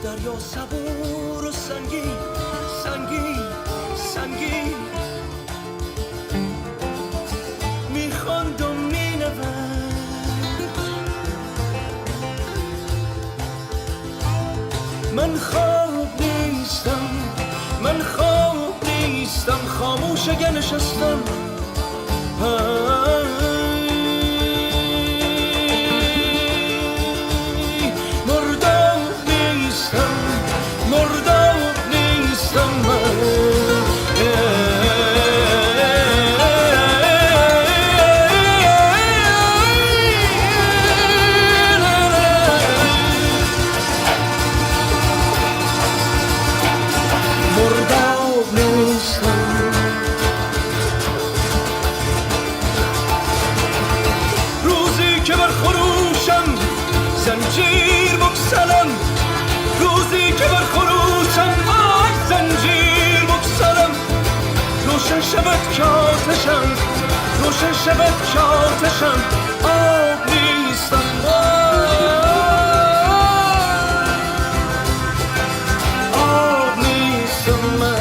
دریا صبور و سنگین سنگین سنگین میخواند و مینوشت من خواب نیستم من خواب نیستم خاموش اگه نشستم زنجیر بکسلم روزی که بر خروشم آی زنجیر بکسلم روشن شود که آتشم روشن شود که آتشم آب نیستم آب نیستم من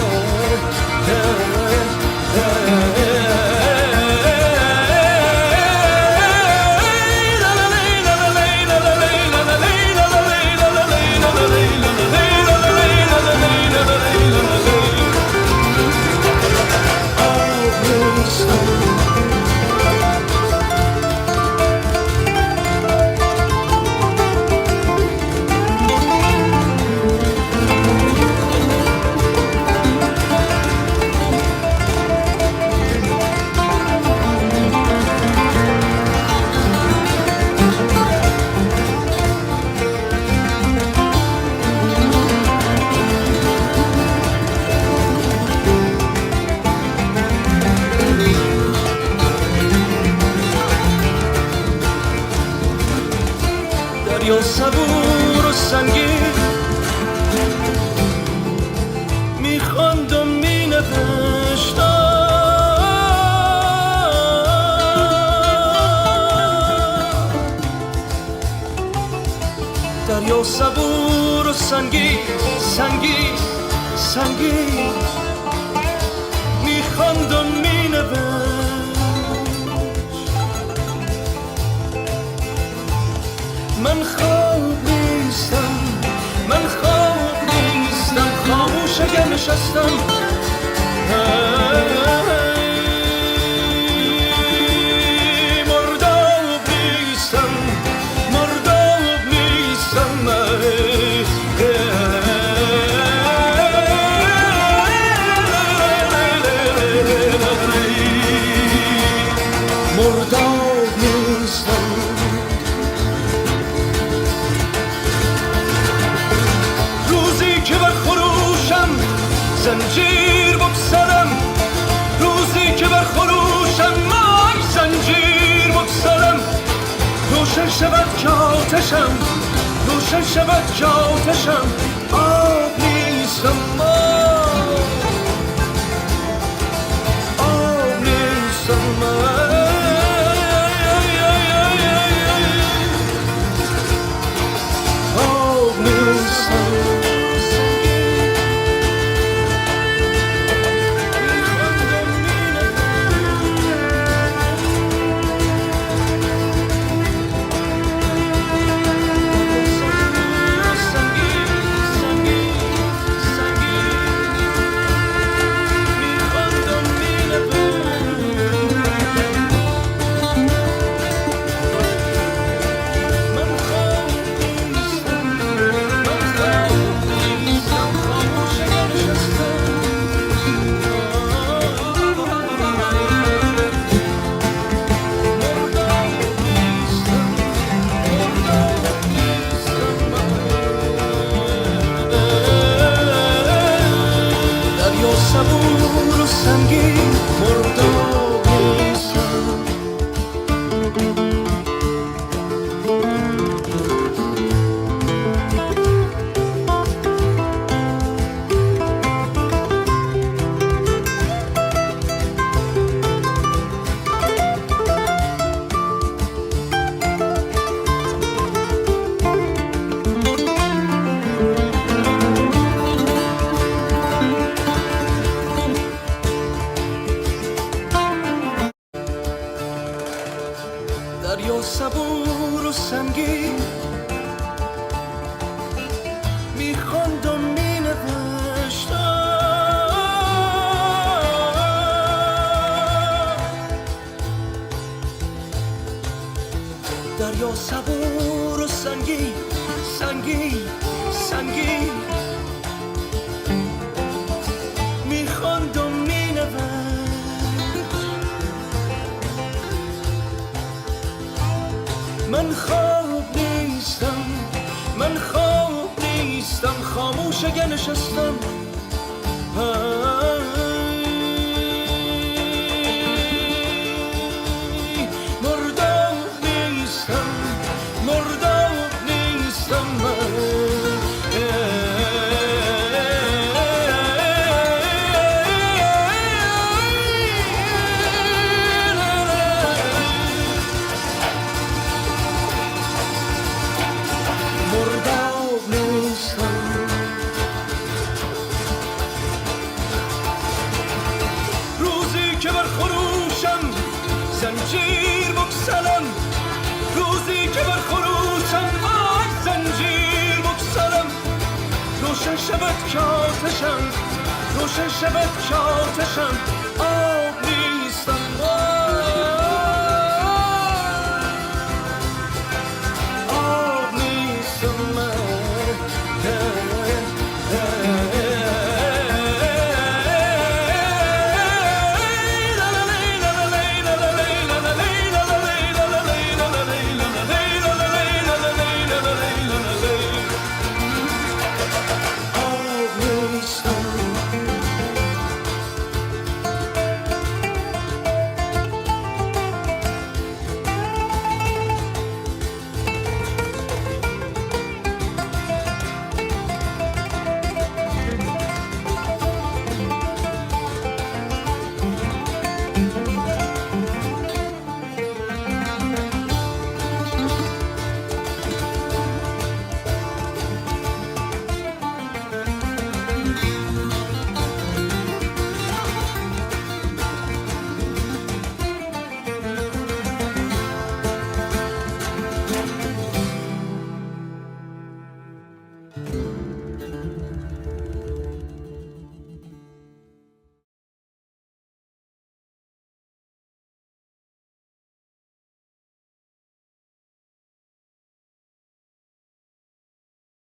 دریا صبور و سنگین میخواند و مینوشت دریا صبور و سنگین سنگین سنگین میخواند و مینوشت من خواب نیستم من خواب نیستم خاموش اگر نشستم مرداب نیستم مرداب نیستم مرداب نیستم زنجیر بکسلم روزی که بر خروشم مای زنجیر بکسلم روشن شود که آتشم روشن شود که آتشم آب نیستم آب نیستم آب نیستم سنگین سنگی میخواند و مینوشتم دریا صبور و سنگی سنگی سنگی میخواند و مینوشت من خواب نیستم من خواب نیستم خاموش اگه نشستم مرداب نیستم مرداب نیستم مرداب نیستم روزی که بر خروشم زنجیر بکسلم روزی که بر خروشم وای زنجیر بکسلم روشن شود که آتشم روشن شود که آتشم